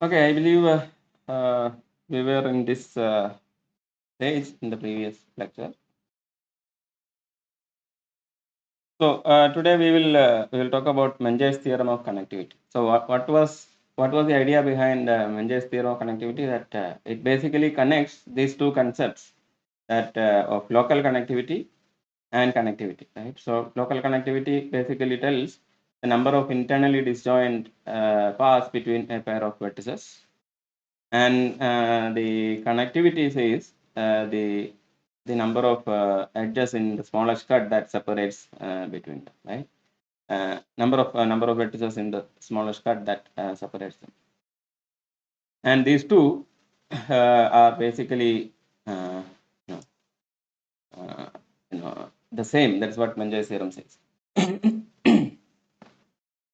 Okay, I believe we were in this stage in the previous lecture. So today we will talk about Menger's theorem of connectivity. So what was the idea behind Menger's theorem of connectivity? That it basically connects these two concepts that of local connectivity and connectivity, right? So local connectivity basically tells the number of internally disjoint paths between a pair of vertices, and the connectivity says the number of edges in the smallest cut that separates between them, right? Number of vertices in the smallest cut that separates them, and these two are basically uh, you know, uh, the same. That's what Menger's theorem says.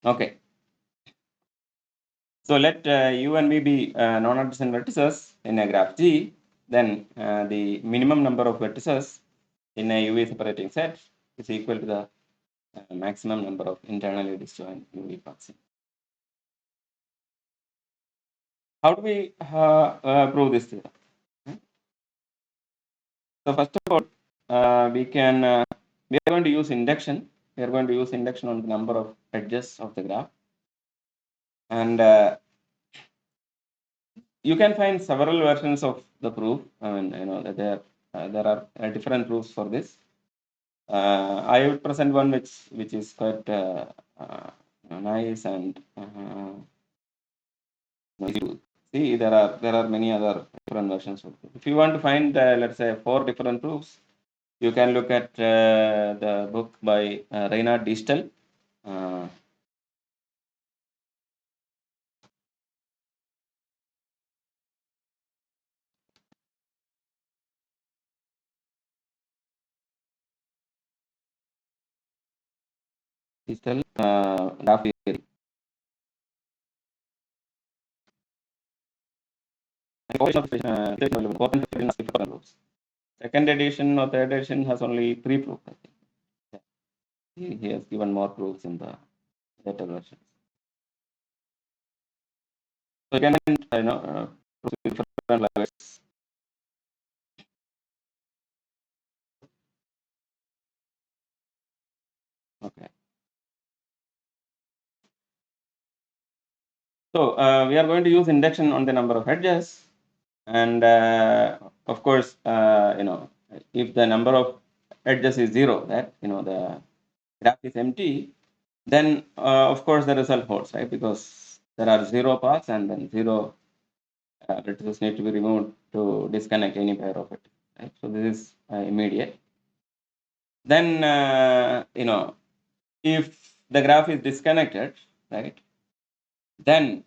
Okay, so let u and v be non-adjacent vertices in a graph G. Then the minimum number of vertices in a UV separating set is equal to the maximum number of internally disjoint UV paths. How do we prove this theorem? So first of all, we are going to use induction. We are going to use induction on the number of edges of the graph, and you can find several versions of the proof. I mean, that there are different proofs for this. I would present one which is quite nice and easy to see. There are many other different versions of it. If you want to find let's say 4 different proofs, you can look at the book by Reinhard Distel. Uh, Distel graph theory. Second edition or third edition has only 3 proofs. I think. Yeah. He has given more proofs in the later versions. So you can prove different levels. Okay. So we are going to use induction on the number of edges, and of course, if the number of edges is 0, that the graph is empty, then of course the result holds, right? Because there are 0 paths, and then 0 vertices need to be removed to disconnect any pair of it, right? So this is immediate. Then if the graph is disconnected, right, then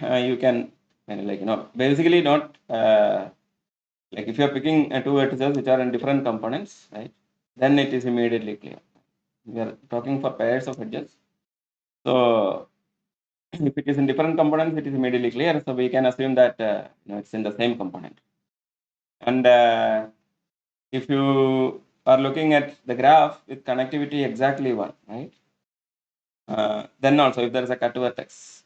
you can basically not like if you are picking two vertices which are in different components, right, then it is immediately clear. We are talking for pairs of edges, so if it is in different components, it is immediately clear. So we can assume that it's in the same component. And if you are looking at the graph with connectivity exactly 1, right, then also if there is a cut vertex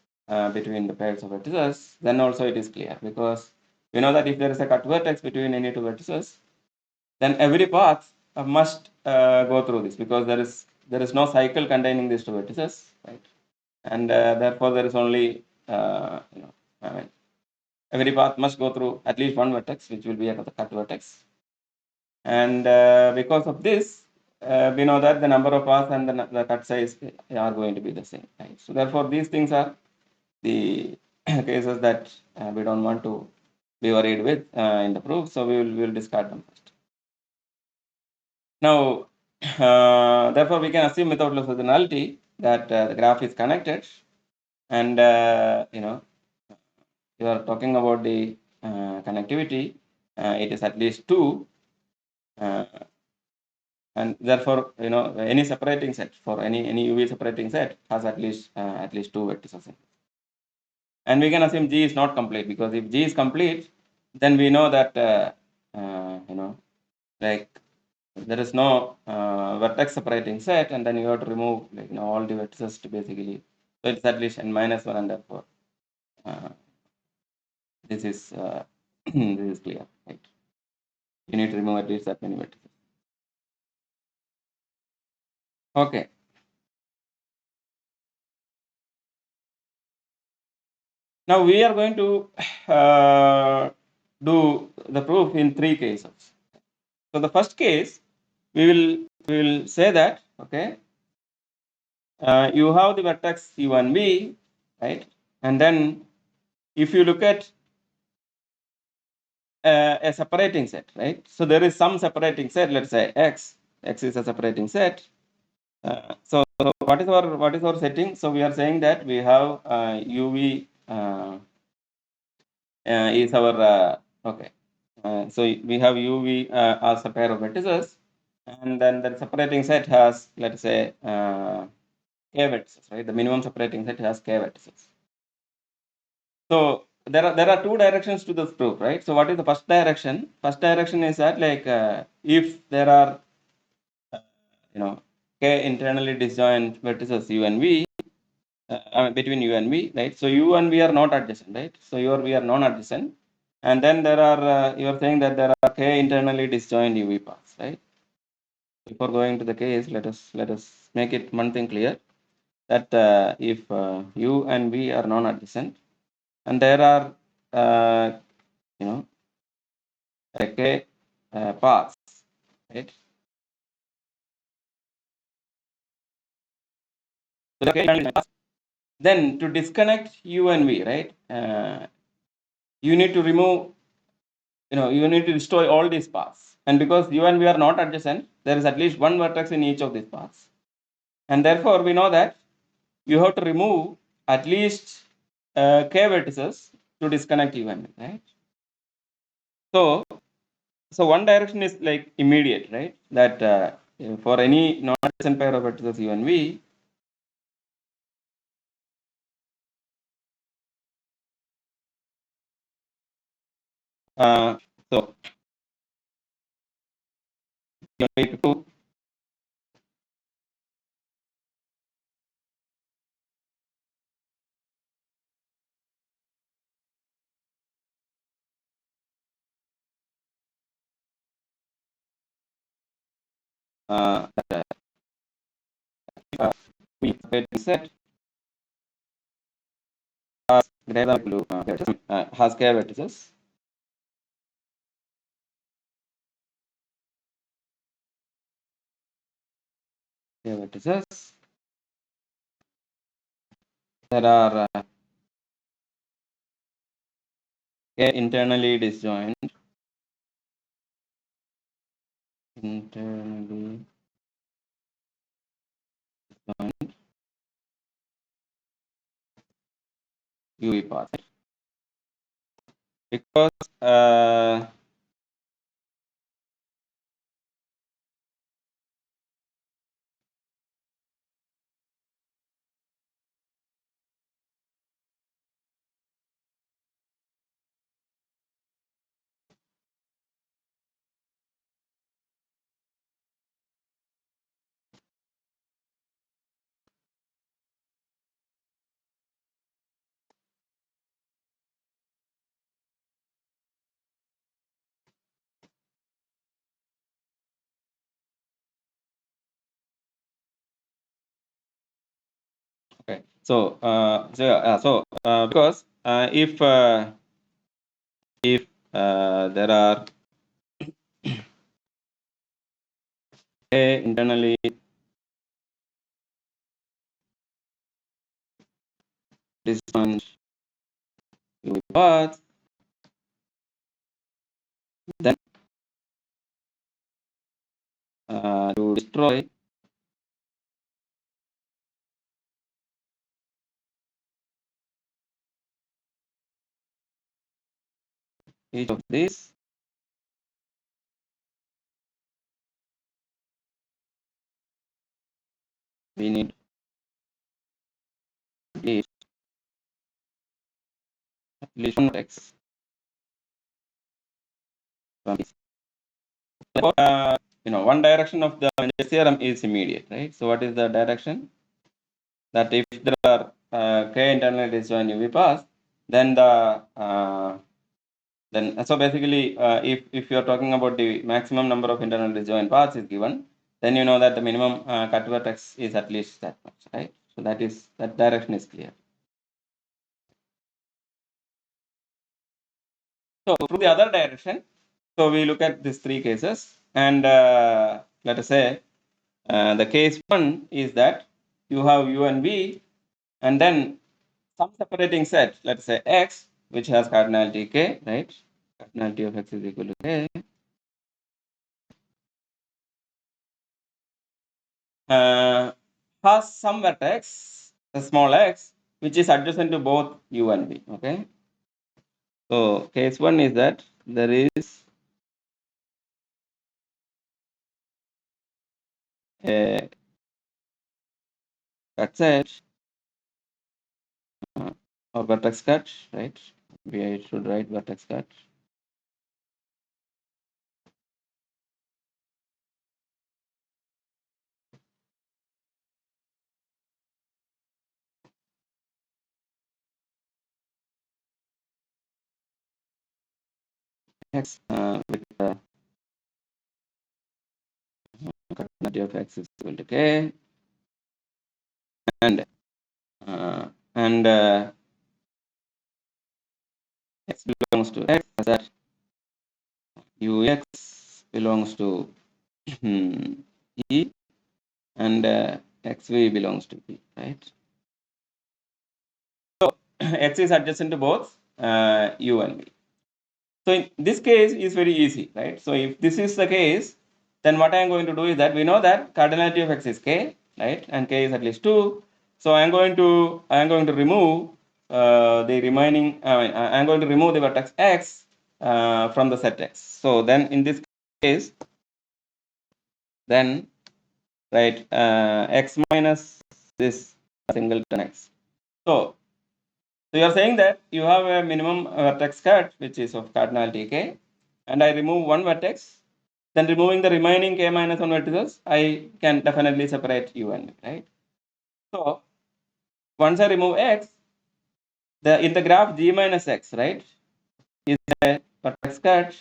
between the pairs of vertices, then also it is clear, because we know that if there is a cut vertex between any two vertices, then every path must go through this, because there is no cycle containing these two vertices, right? And therefore there is only I mean, every path must go through at least one vertex, which will be a cut vertex. And because of this, we know that the number of paths and the cut size are going to be the same, right? So therefore these things are the cases that we don't want to be worried with in the proof, so we will discard them first. Now, therefore we can assume without loss of the nullity that the graph is connected, and you are talking about the connectivity, it is at least 2, and therefore any separating set for any UV separating set has at least 2 vertices in it. And we can assume G is not complete, because if G is complete, then we know that like there is no vertex separating set, and then you have to remove all the vertices to basically, so it's at least n minus 1, and therefore this is this is clear, right? You need to remove at least that many vertices. Okay. Now we are going to do the proof in three cases. So the first case, we will say that, okay, you have the vertex u1v, right? And then if you look at a separating set, right? So there is some separating set. Let's say x is a separating set. So what is our setting? So we are saying that we have uv is our okay. So we have uv as a pair of vertices, and then the separating set has, let's say, k vertices, right? The minimum separating set has k vertices. So there are two directions to this proof, right? So what is the first direction? First direction is that, like, if there are k internally disjoint vertices u and v between u and v, right? So u and v are not adjacent, right? So u or v are non-adjacent, and then there are you are saying that there are k internally disjoint uv paths, right? Before going to the case, let us make it one thing clear, that if u and v are non-adjacent, and there are you know k paths, right? So then to disconnect u and v, right? You need to remove, you need to destroy all these paths. And because u and v are not adjacent, there is at least one vertex in each of these paths. And therefore, we know that you have to remove at least k vertices to disconnect u and v, right? So one direction is like immediate, right? That for any non-adjacent pair of vertices u and v, so you need to prove that we set has greater than equal to has k vertices. K vertices. There are k internally disjoint. Internally disjoint UV path. Because okay, so because if there are internally disjoint UV paths, then to destroy each of these, we need at least one x from this. One direction of the Menger theorem is immediate, right? So what is the direction? That if there are k internally disjoint UV paths, then the Then so basically, if you are talking about the maximum number of internal disjoint paths is given, then you know that the minimum cut vertex is at least that much, right? So that direction is clear. So through the other direction, so we look at these three cases, and let us say the case one is that you have u and v, and then some separating set, let's say x, which has cardinality k, right? Cardinality of x is equal to k. Has some vertex, a small x, which is adjacent to both u and v. Okay. So case one is that there is a cut set or vertex cut, right? We should write vertex cut. X with the cardinality of x is equal to k, and uh, and x belongs to x, that ux belongs to e, and xv belongs to p, right? So x is adjacent to both u and v. So in this case is very easy, right? So if this is the case, then what I am going to do is that we know that cardinality of x is k, right? And k is at least 2. So I am going to remove the remaining. I am going to remove the vertex x from the set x. So then in this case, then right x minus this singleton x. So you are saying that you have a minimum vertex cut which is of cardinality k, and I remove one vertex, then removing the remaining k minus 1 vertices, I can definitely separate u and v, right? So once I remove x, in the graph g minus x, right, is a vertex cut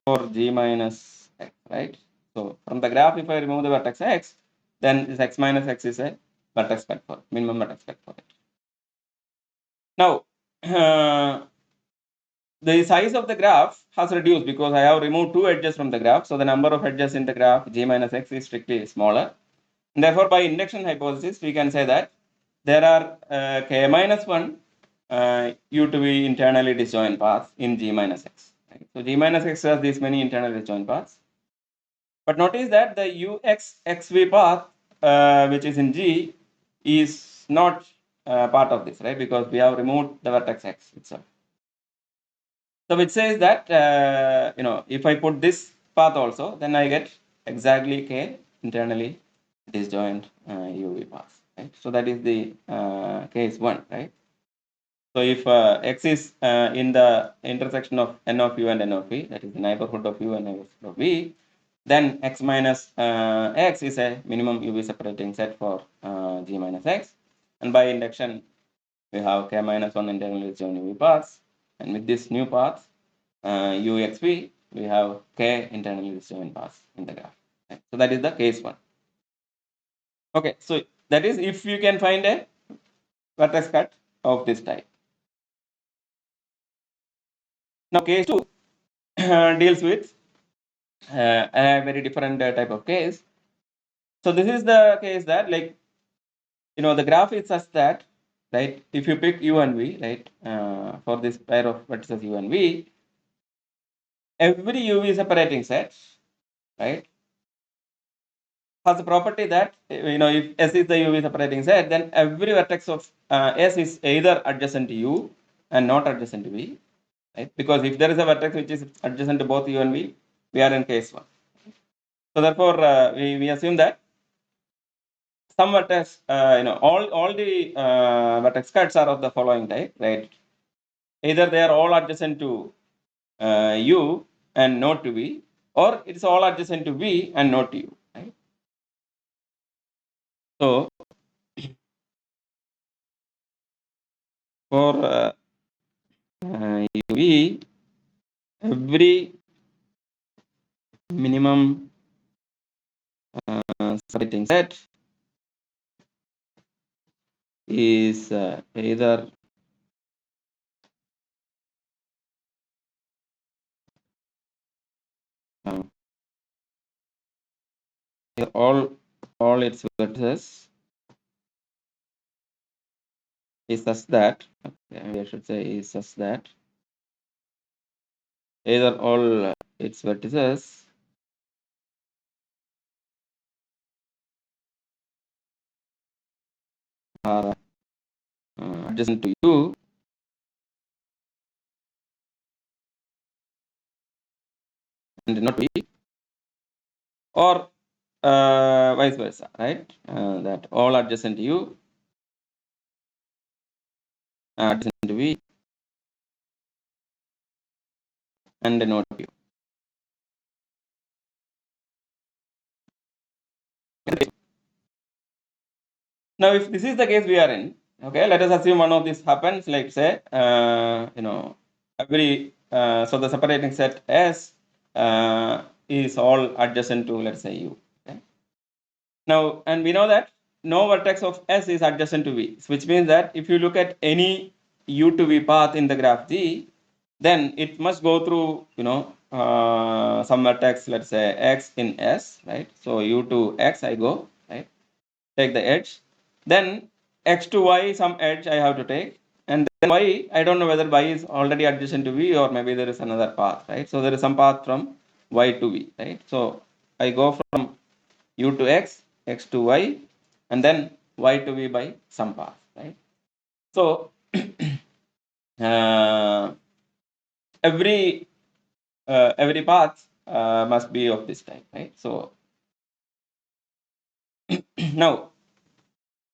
for g minus x, right? So from the graph, if I remove the vertex x, then this x minus x is a vertex cut for minimum vertex cut for it. Now, the size of the graph has reduced because I have removed two edges from the graph. So the number of edges in the graph g minus x is strictly smaller. And therefore, by induction hypothesis, we can say that there are k minus 1 u to be internally disjoint paths in g minus x. Right? So g minus x has these many internally disjoint paths. But notice that the ux xv path, which is in G, is not part of this, right? Because we have removed the vertex x itself. So which says that if I put this path also, then I get exactly k internally disjoint UV paths. Right? So that is the case one, right? So if x is in the intersection of n of u and n of v, that is the neighborhood of u and neighborhood of v, then x minus x is a minimum UV separating set for g minus x, and by induction we have k minus 1 internally disjoint UV paths, and with this new path uxv, we have k internally disjoint paths in the graph. Right? So that is the case one. Okay, so that is if you can find a vertex cut of this type. Now case 2 deals with a very different type of case. So this is the case that the graph is such that, right, if you pick u and v, right, for this pair of vertices u and v, every uv separating set, right, has the property that if S is the UV separating set, then every vertex of S is either adjacent to U and not adjacent to V, right? Because if there is a vertex which is adjacent to both U and V, we are in case one. So therefore, we assume that some vertex, all the vertex cuts are of the following type, right? Either they are all adjacent to U and not to V, or it's all adjacent to V and not to U, right? So for UV, every minimum separating set is either all its vertices is such that, okay, I should say is such that either all its vertices are adjacent to U and not V, or vice versa, right? That all adjacent to U adjacent to V and not U. Now, if this is the case we are in, okay, let us assume one of these happens, like say, every, so the separating set S is all adjacent to, let's say, U. Okay? Now, and we know that no vertex of S is adjacent to V, which means that if you look at any U to V path in the graph G, then it must go through, some vertex, let's say X in S, right? So U to X I go, right? Take the edge, then X to Y some edge I have to take, and then Y, I don't know whether Y is already adjacent to V or maybe there is another path, right? So there is some path from Y to V, right? So I go from U to X, X to Y, and then Y to V by some path, right? So every path must be of this type, right? So now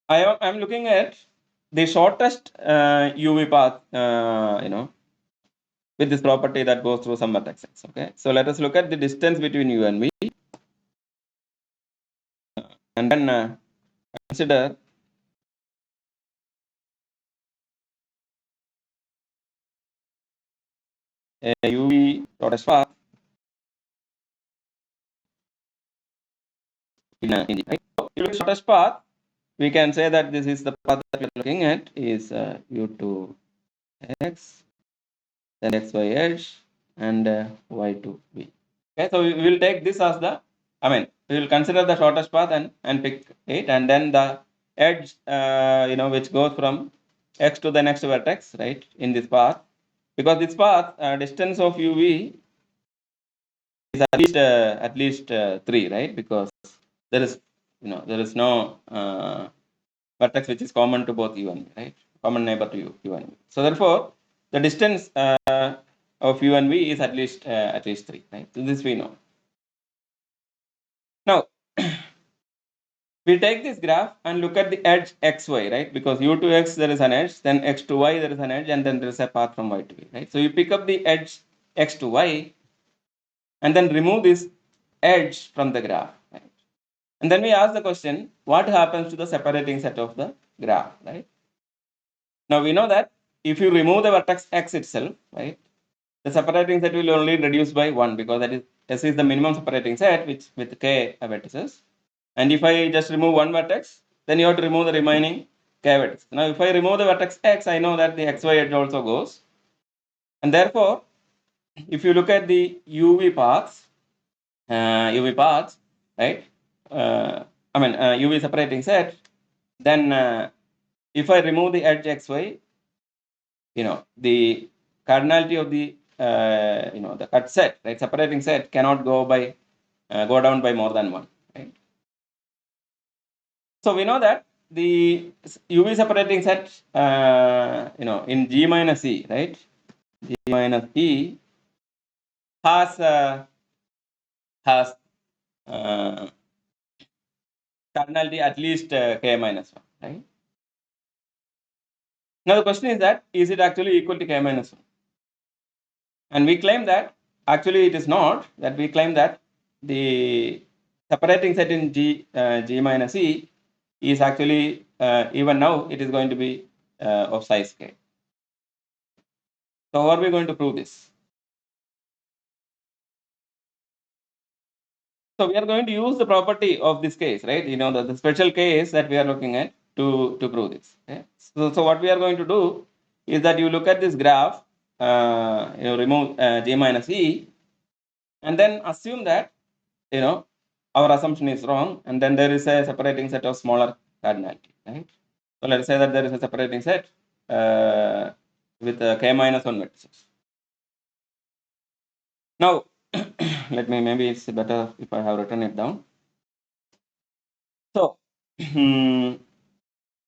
I'm looking at the shortest UV path, with this property that goes through some vertex X. Okay, so let us look at the distance between U and V, and then consider a UV shortest path in G. Right? So, UV shortest path, we can say that this is the path that we are looking at is U to X, then XY edge, and Y to V. Okay, so we will take this as the, we will consider the shortest path and pick it, and then the edge, which goes from X to the next vertex, right, in this path, because this path, distance of UV is at least 3, right, because there is, there is no vertex which is common to both U and V, right, common neighbor to U and V. So therefore, the distance of U and V is at least 3, right? So this we know. Now, we take this graph and look at the edge xy, right? Because u to x there is an edge, then x to y there is an edge, and then there is a path from y to v, right? So you pick up the edge x to y and then remove this edge from the graph, right? And then we ask the question, what happens to the separating set of the graph, right? Now we know that if you remove the vertex x itself, right, the separating set will only reduce by 1, because that is S is the minimum separating set which with k vertices. And if I just remove one vertex, then you have to remove the remaining k vertex. Now, if I remove the vertex x, I know that the xy edge also goes. And therefore, if you look at the UV paths, right? UV separating set, then if I remove the edge xy, the cardinality of the the cut set, right, separating set cannot go down by more than 1, right? So we know that the UV separating set, in G minus E, right? G minus E has cardinality at least k minus 1, right? Now the question is that, is it actually equal to k minus 1? And we claim that actually it is not, that we claim that the separating set in G minus E is actually, even now, it is going to be of size k. So how are we going to prove this? So we are going to use the property of this case, right? The special case that we are looking at to prove this. Okay? So what we are going to do is that you look at this graph, remove J minus E, and then assume that, our assumption is wrong, and then there is a separating set of smaller cardinality, right? So let's say that there is a separating set with K minus 1 vertices. Now, maybe it's better if I have written it down. So, so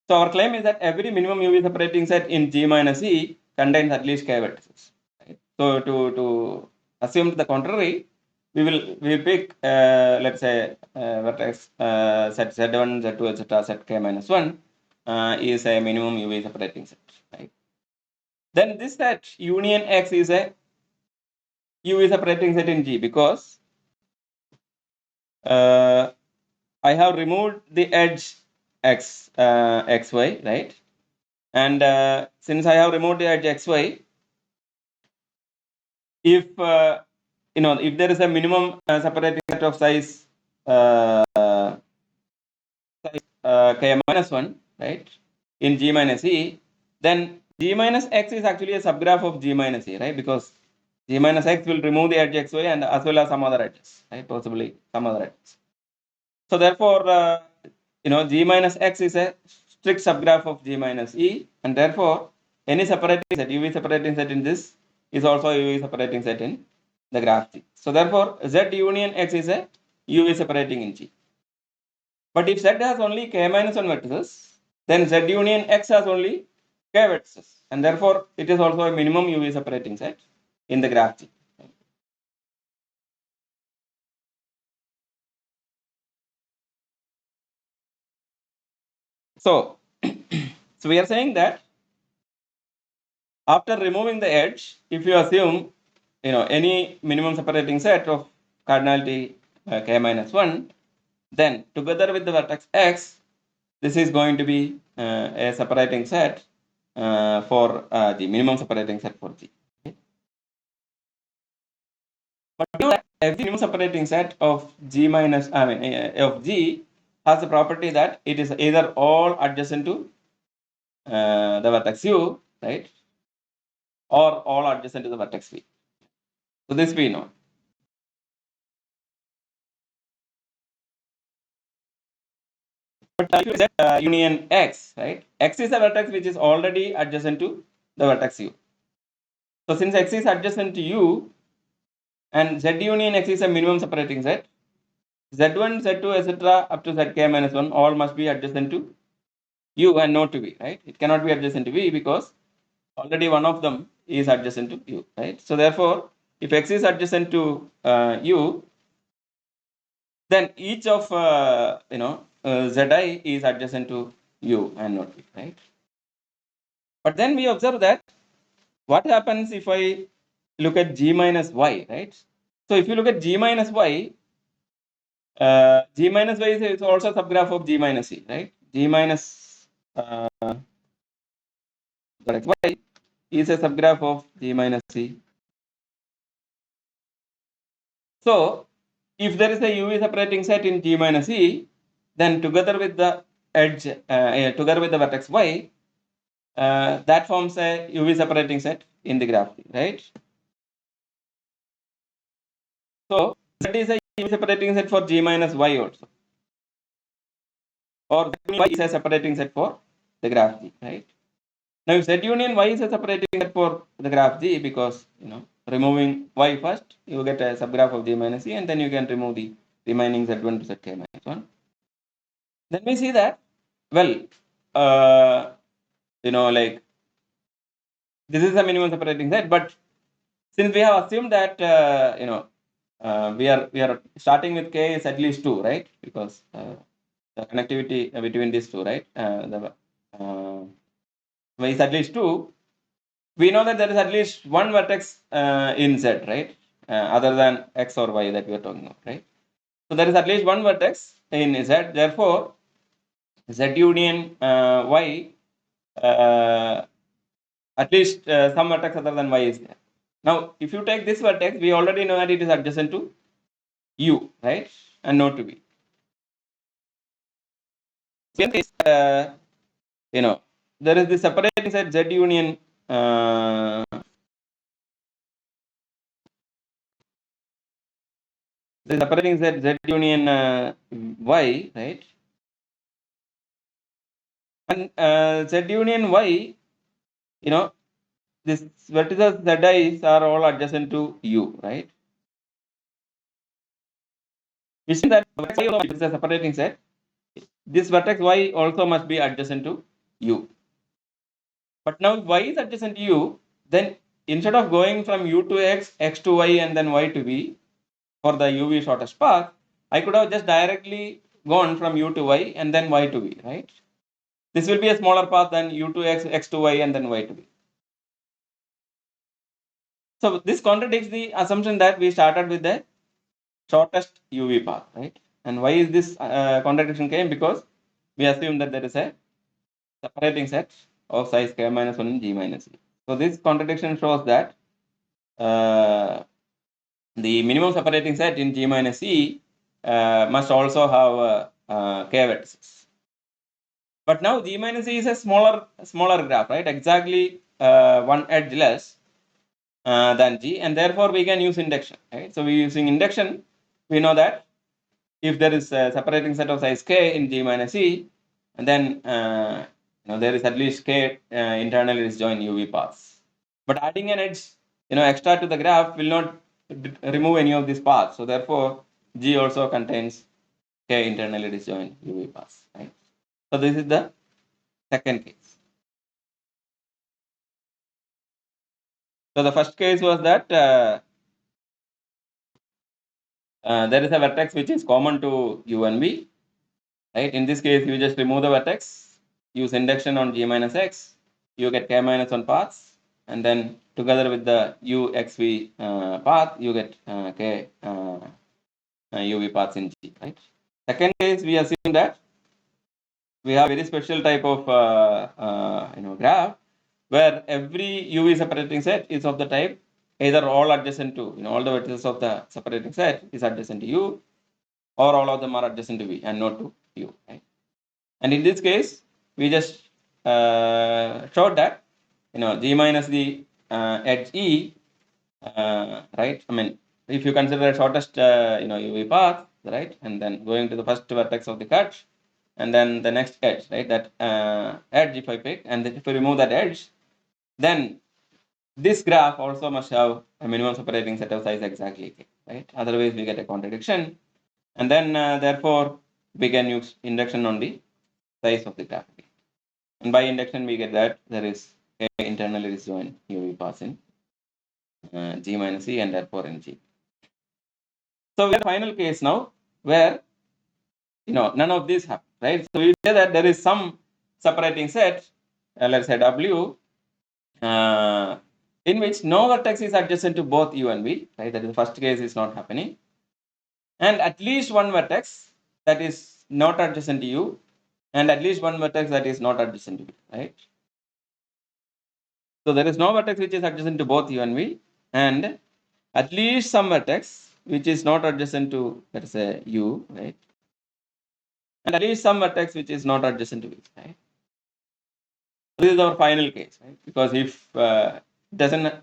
our claim is that every minimum UV separating set in G minus E contains at least K vertices. Right? So to assume the contrary, we pick let's say vertex set Z1, Z2, etc. set K minus 1 is a minimum UV separating set. Right? Then this set union X is a UV separating set in G because I have removed the edge xy, right? And since I have removed the edge xy, if if there is a minimum separating set of size k minus 1, right, in G minus E, then G minus x is actually a subgraph of G minus E, right? Because G minus x will remove the edge xy and as well as some other edges, right? Possibly some other edges. So therefore, G minus x is a strict subgraph of G minus E, and therefore any separating set, UV separating set in this is also a UV separating set in the graph G. So therefore, Z union X is a UV separating in G. But if Z has only K minus 1 vertices, then Z union X has only K vertices, and therefore it is also a minimum UV separating set in the graph G. So, so we are saying that after removing the edge, if you assume any minimum separating set of cardinality K minus 1, then together with the vertex X, this is going to be a separating set for the minimum separating set for G. Okay? But you know that every minimum separating set of G minus, of G has the property that it is either all adjacent to the vertex U, right, or all adjacent to the vertex V. So this we know. But if you set union X, right, X is a vertex which is already adjacent to the vertex U. So since X is adjacent to U and Z union X is a minimum separating set, Z1, Z2, etc. up to Zk minus 1 all must be adjacent to U and not to V, right? It cannot be adjacent to V because already one of them is adjacent to U, right? So therefore, if X is adjacent to U, then each of Zi is adjacent to U and not V, right? But then we observe that what happens if I look at G minus Y, right? So if you look at G minus Y, G minus Y is also a subgraph of G minus E, right? G minus Y is a subgraph of G minus E. So if there is a UV separating set in G minus E, then together with the edge, together with the vertex Y, that forms a UV separating set in the graph, right? So that is a UV separating set for G minus Y also. Or Y is a separating set for the graph G, right? Now Z union Y is a separating set for the graph G because removing Y first, you get a subgraph of G minus E, and then you can remove the remaining Z1 to Zk minus 1. Then we see that, well, like this is a minimum separating set, but since we have assumed that we are starting with K is at least 2, right? Because the connectivity between these two, right? The is at least 2. We know that there is at least one vertex in Z, right? Other than X or Y that we are talking about, right? So there is at least one vertex in Z. Therefore, Z union Y At least some vertex other than y is there. Now, if you take this vertex, we already know that it is adjacent to u, right, and not to v. So in this, there is the separating set z union. The separating set z union y, right, and z union y, this vertices zi's are all adjacent to u, right? Which means that it is a separating set. This vertex y also must be adjacent to u. But now if y is adjacent to u, then instead of going from u to x, x to y, and then y to v for the uv shortest path, I could have just directly gone from u to y and then y to v, right? This will be a smaller path than u to x, x to y, and then y to v. So this contradicts the assumption that we started with the shortest uv path, right? And why is this contradiction came? Because we assume that there is a separating set of size k minus 1 in G minus E. So this contradiction shows that the minimum separating set in G minus E must also have k vertices. But now G minus E is a smaller graph, right? Exactly one edge less than G, and therefore we can use induction, right? So we using induction, we know that if there is a separating set of size k in G minus E, and then there is at least k internally disjoint UV paths. But adding an edge, extra to the graph will not remove any of these paths. So therefore, G also contains k internally disjoint UV paths. Right. So this is the second case. So the first case was that there is a vertex which is common to U and V. Right. In this case, you just remove the vertex, use induction on G minus x, you get k minus 1 paths, and then together with the uxv path, you get k uv paths in G. Right. Second case, we assume that we have very special type of graph where every uv separating set is of the type either all adjacent to all the vertices of the separating set is adjacent to u, or all of them are adjacent to v and not to u. Right. And in this case, we just showed that G minus the edge E, right? I mean, if you consider the shortest UV path, right, and then going to the first vertex of the cut, and then the next edge, right? That edge, if I pick, and if I remove that edge, then this graph also must have a minimum separating set of size exactly, right? Otherwise, we get a contradiction, and then therefore we can use induction on the size of the graph. And by induction, we get that there is a internally disjoint UV pass in G minus E and therefore in G. So we have final case now where none of these happen, right? So we say that there is some separating set, let's say W, in which no vertex is adjacent to both U and V, right? That is the first case is not happening. And at least one vertex that is not adjacent to U, and at least one vertex that is not adjacent to V, right? So there is no vertex which is adjacent to both U and V, and at least some vertex which is not adjacent to, let's say, U, right? And at least some vertex which is not adjacent to V, right? This is our final case, right? Because if it doesn't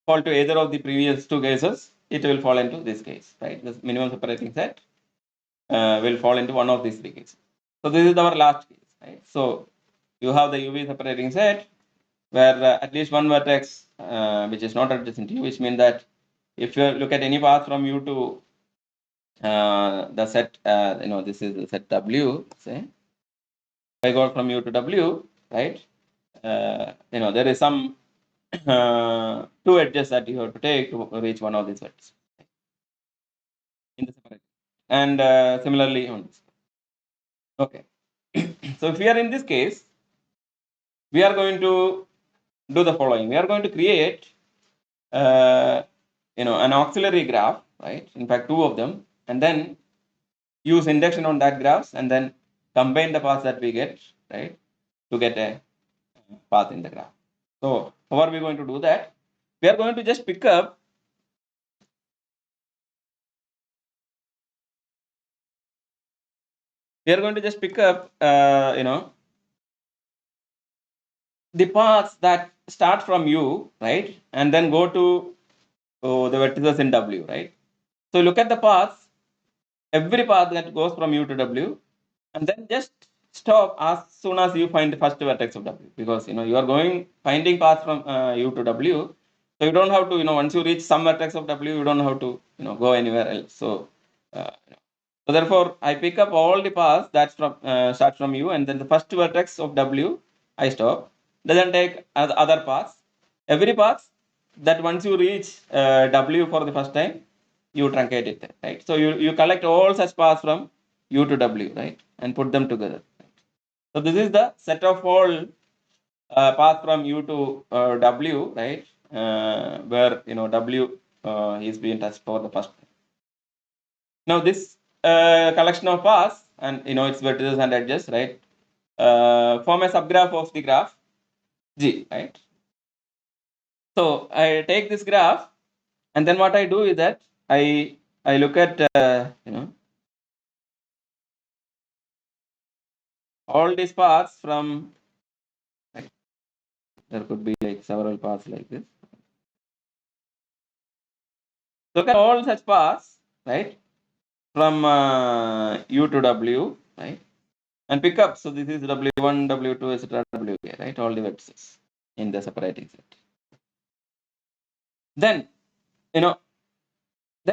fall to either of the previous two cases, it will fall into this case, right? The minimum separating set will fall into one of these three cases. So this is our last case, right? So you have the UV separating set where at least one vertex which is not adjacent to U, which means that if you look at any path from U to the set, this is the set W, say, if I go from U to W, right, there is some two edges that you have to take to reach one of these vertices in the separate. And similarly on this. Okay. So if we are in this case, we are going to do the following. We are going to create an auxiliary graph, right? In fact, two of them, and then use induction on that graphs, and then combine the paths that we get, right, to get a path in the graph. So how are we going to do that? We are going to just pick up the paths that start from U, right, and then go to the vertices in W, right? So look at the paths, every path that goes from U to W, and then just stop as soon as you find the first vertex of W, because you are going finding paths from U to W, so you don't have to once you reach some vertex of W, you don't have to go anywhere else. Uh, so therefore, I pick up all the paths that start from U, and then the first vertex of W I stop. Doesn't take other paths. Every path that once you reach W for the first time, you truncate it there, right? So you collect all such paths from U to W, right, and put them together. So this is the set of all path from U to W, right, where W is being touched for the first time. Now this collection of paths and its vertices and edges, right, form a subgraph of the graph G, right? So I take this graph, and then what I do is that I look at all these paths from, right, there could be like several paths like this. Look at all such paths, right, from U to W, right, and pick up. So this is W1, W2, etc. WK, right, all the vertices in the separating set. Then then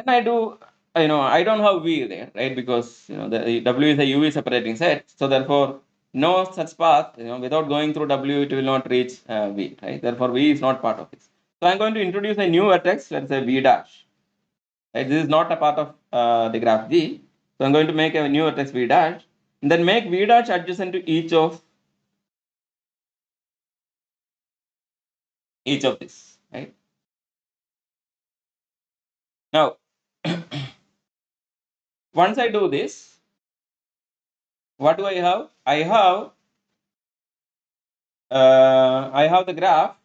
I do, I don't have V there, right, because the W is a UV separating set, so therefore no such path, without going through W, it will not reach V, right? Therefore V is not part of this. So I'm going to introduce a new vertex, let's say V dash, right? This is not a part of the graph G, so I'm going to make a new vertex V dash, and then make V dash adjacent to each of this, right? Now, once I do this, what do I have? I have the graph,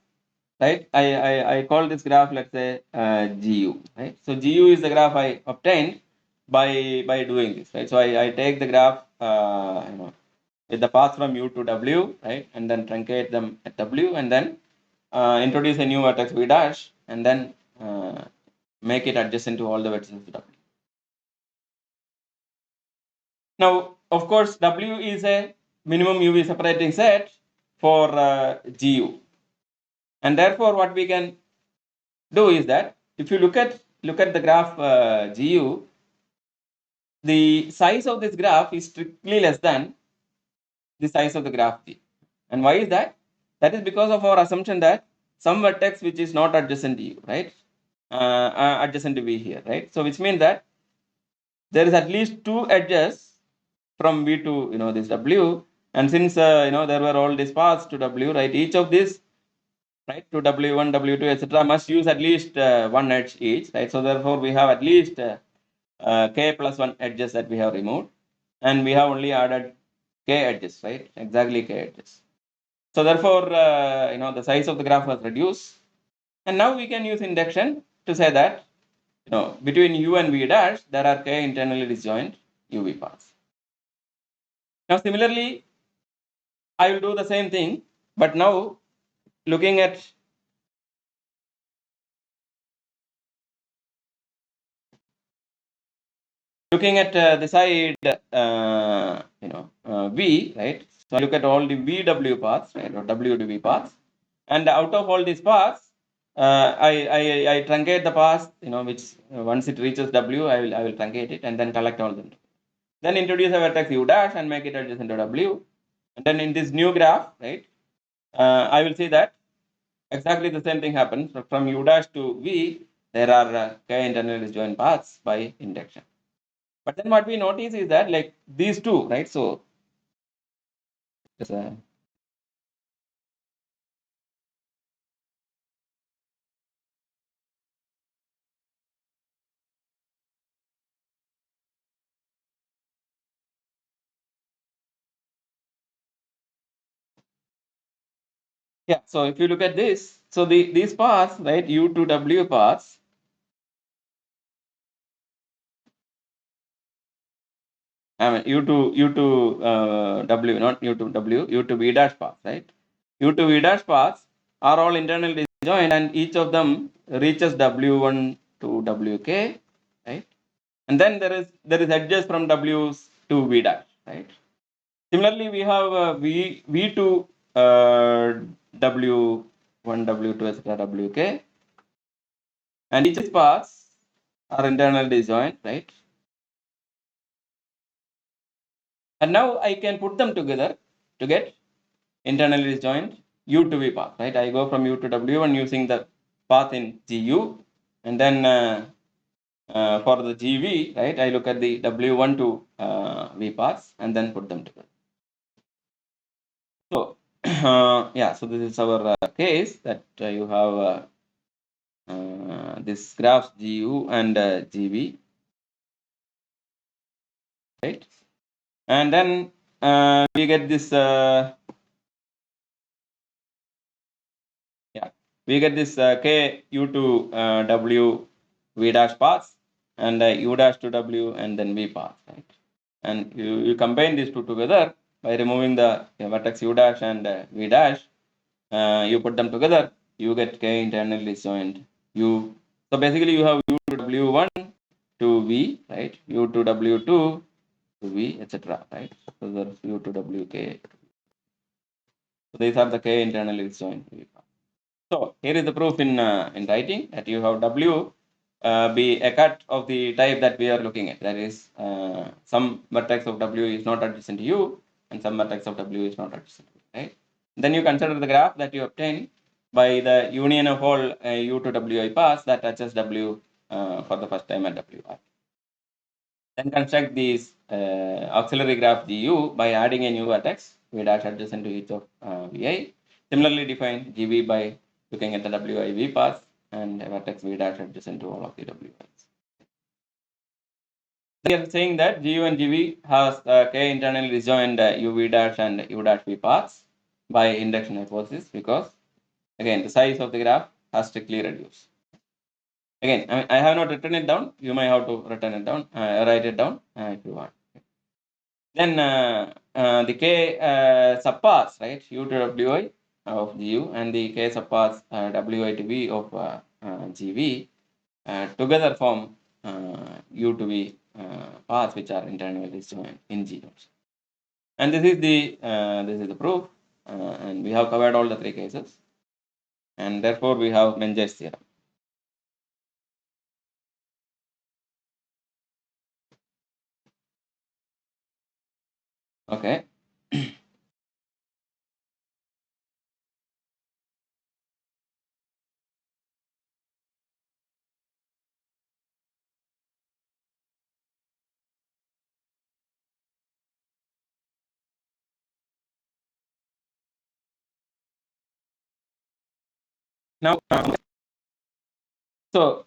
right? I call this graph, let's say GU, right? So GU is the graph I obtained by doing this, right? So I take the graph, with the path from U to W, right, and then truncate them at W, and then introduce a new vertex V dash, and then make it adjacent to all the vertices of W. Now, of course, W is a minimum UV separating set for GU, and therefore what we can do is that if you look at the graph GU, the size of this graph is strictly less than the size of the graph G. And why is that? That is because of our assumption that some vertex which is not adjacent to U, right, adjacent to V here, right? So which means that there is at least two edges from V to this W, and since there were all these paths to W, right, each of these, right, to W1, W2, etc. must use at least one edge each, right? So therefore we have at least k plus 1 edges that we have removed, and we have only added k edges, right? Exactly k edges. So therefore, the size of the graph was reduced, and now we can use induction to say that between U and V dash there are k internally disjoint UV paths. Now similarly, I will do the same thing, but now looking at the side V, right? So I look at all the VW paths, right, or W to V paths, and out of all these paths, I truncate the path, which once it reaches W, I will truncate it and then collect all them. Then introduce a vertex U dash and make it adjacent to W, and then in this new graph, right, I will see that exactly the same thing happens. From U dash to V, there are k internally disjoint paths by induction. But then what we notice is that like these two, right? So Yeah, so if you look at this, so these paths, right, U to W paths, I mean U to W, not U to W, U to V dash paths, right? U to V dash paths are all internally disjoint, and each of them reaches W1 to WK, right? And then there is edges from W to V dash, right? Similarly, we have V to W1, W2, etc. WK, and each paths are internally disjoint, right? And now I can put them together to get internally disjoint U to V path, right? I go from U to W1 using the path in GU, and then for the GV, right, I look at the W1 to V paths and then put them together. So, yeah, so this is our case that you have this graphs GU and GV, right? And then we get this, yeah, we get this K U to W V dash paths and U dash to W and then V path, right? And you combine these two together by removing the vertex U dash and V dash. You put them together, you get K internally disjoint U. So basically, you have U to W1 to V, right? U to W2 to V, etc. Right? So there's U to WK. So these are the K internally disjoint V. So here is the proof in writing that you have W be a cut of the type that we are looking at. That is, some vertex of W is not adjacent to U, and some vertex of W is not adjacent to U, right? Then you consider the graph that you obtain by the union of all U to WI paths that touches W for the first time at WI. Then construct these auxiliary graph GU by adding a new vertex V dash adjacent to each of VI. Similarly, define GV by looking at the WIV path and a vertex V dash adjacent to all of the WIs. We are saying that GU and GV has K internally disjoint UV dash and U dash V paths by induction hypothesis because again the size of the graph has strictly reduced. Again, I have not written it down. You may have to written it down, write it down if you want. Then the K subpaths, right? U to WI of GU and the K subpaths WI to V of GV together form U to V paths which are internally disjoint in G nodes. And this is the proof, and we have covered all the three cases, and therefore we have Menger's theorem. Okay. Now, so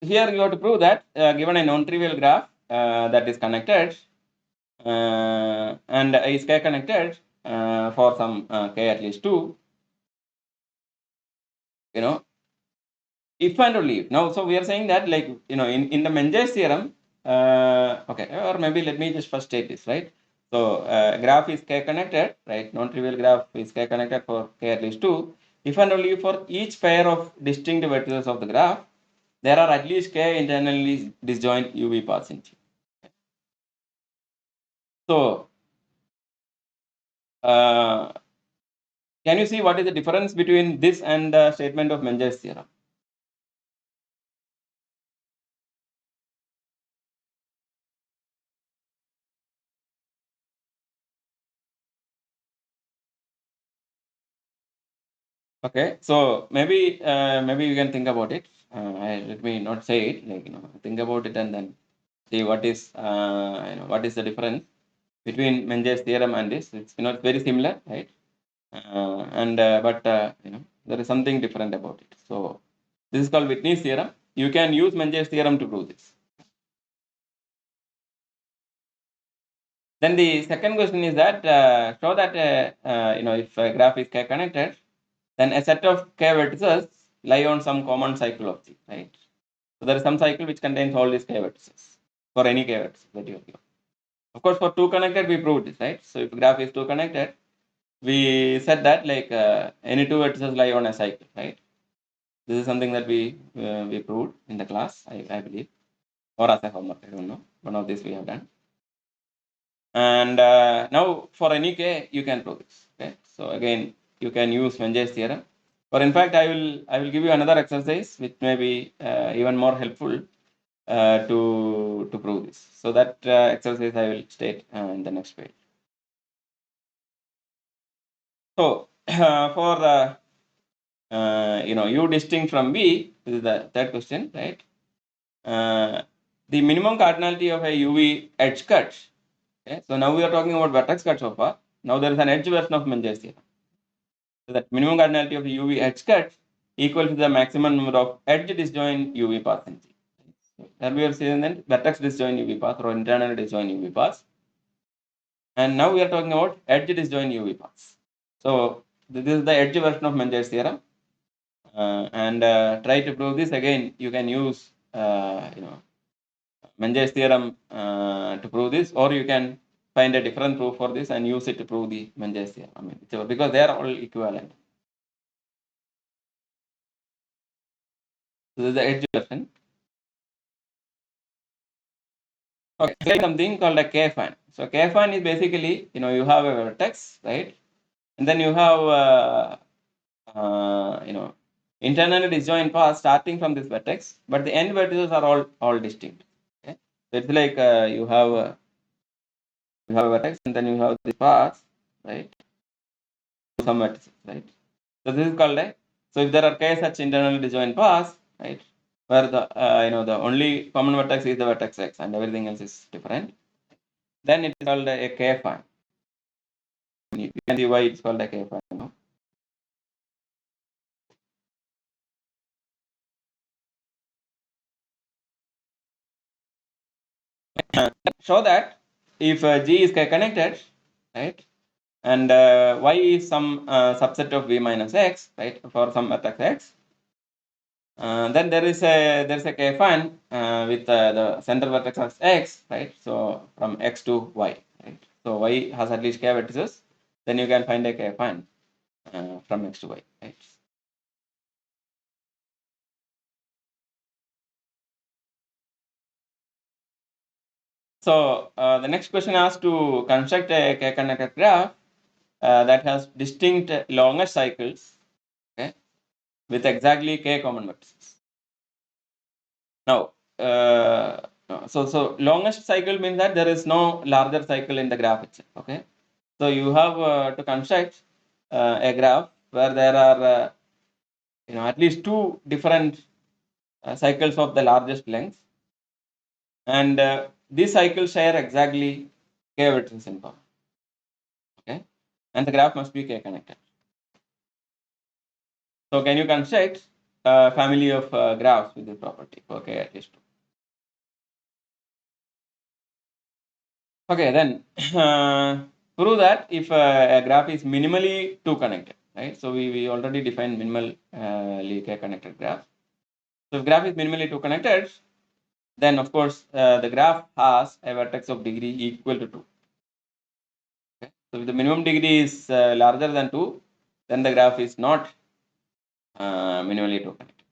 here you have to prove that given a non-trivial graph that is connected and is K connected for some K at least 2, if and only if. Now, so we are saying that in the Menger's theorem, okay, or maybe let me just first state this, right? So graph is K connected, right? Non-trivial graph is K connected for K at least 2. If and only for each pair of distinct vertices of the graph, there are at least K internally disjoint UV paths in G. So, can you see what is the difference between this and the statement of Menger's theorem? Okay, so maybe you can think about it. Let me not say it. Think about it and then see what is what is the difference between Menger's theorem and this. It's it's very similar, right? But there is something different about it. So this is called Whitney's theorem. You can use Menger's theorem to prove this. Then the second question is that show that if a graph is K connected, then a set of k vertices lie on some common cycle of G, right? So there is some cycle which contains all these k vertices for any k vertices that you have given. Of course, for two connected, we proved this, right? So if graph is two connected, we said that like any two vertices lie on a cycle, right? This is something that we proved in the class, I believe, or as a homework, I don't know. One of these we have done. And now for any k, you can prove this. Okay. So again, you can use Menger's theorem. Or in fact, I will give you another exercise which may be even more helpful to prove this. So that exercise I will state in the next page. So for U distinct from V, this is the third question, right? The minimum cardinality of a UV edge cut. Okay, so now we are talking about vertex cut so far. Now there is an edge version of Menger's theorem. So that minimum cardinality of a UV edge cut equal to the maximum number of edge disjoint UV paths in G. So there we are saying that vertex disjoint UV path or internal disjoint UV paths. And now we are talking about edge disjoint UV paths. So this is the edge version of Menger's theorem. And try to prove this again. You can use Menger's theorem to prove this, or you can find a different proof for this and use it to prove the Menger's theorem. I mean, because they are all equivalent. This is the edge version. Okay, so something called a K-fan. So K-fan is basically, you have a vertex, right? And then you have, internally disjoint paths starting from this vertex, but the end vertices are all distinct. Okay? So it's like you have a vertex and then you have the paths, right? Some vertices, right? So this is called a, so if there are k such internally disjoint paths, right, where the only common vertex is the vertex x and everything else is different, then it is called a K-fan. You can see why it's called a K-fan. Show that if G is K-connected, right, and Y is some subset of V minus X, right, for some vertex X, then there's a K-fan with the center vertex as X, right, so from X to Y, right, so Y has at least K vertices, then you can find a K-fan from X to Y, right. So the next question asks to construct a K-connected graph that has distinct longest cycles, okay, with exactly k common vertices. Now, so longest cycle means that there is no larger cycle in the graph itself. Okay, so you have to construct a graph where there are at least two different cycles of the largest length, and these cycles share exactly k vertices in common. Okay, and the graph must be k connected. So can you construct a family of graphs with this property? Okay, at least two. Okay, then prove that if a graph is minimally two connected, right? So we already defined minimally connected graph. So if graph is minimally two connected, then of course the graph has a vertex of degree equal to 2. Okay? So if the minimum degree is larger than 2, then the graph is not minimally two connected.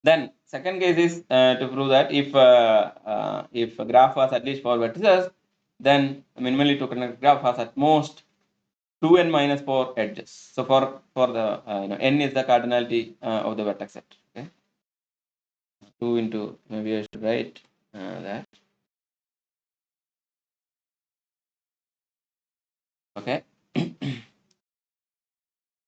Then second case is to prove that if a graph has at least 4 vertices, then a minimally two connected graph has at most 2n minus 4 edges. So for the n is the cardinality of the vertex set. Okay, 2 into, maybe I should write that. Okay.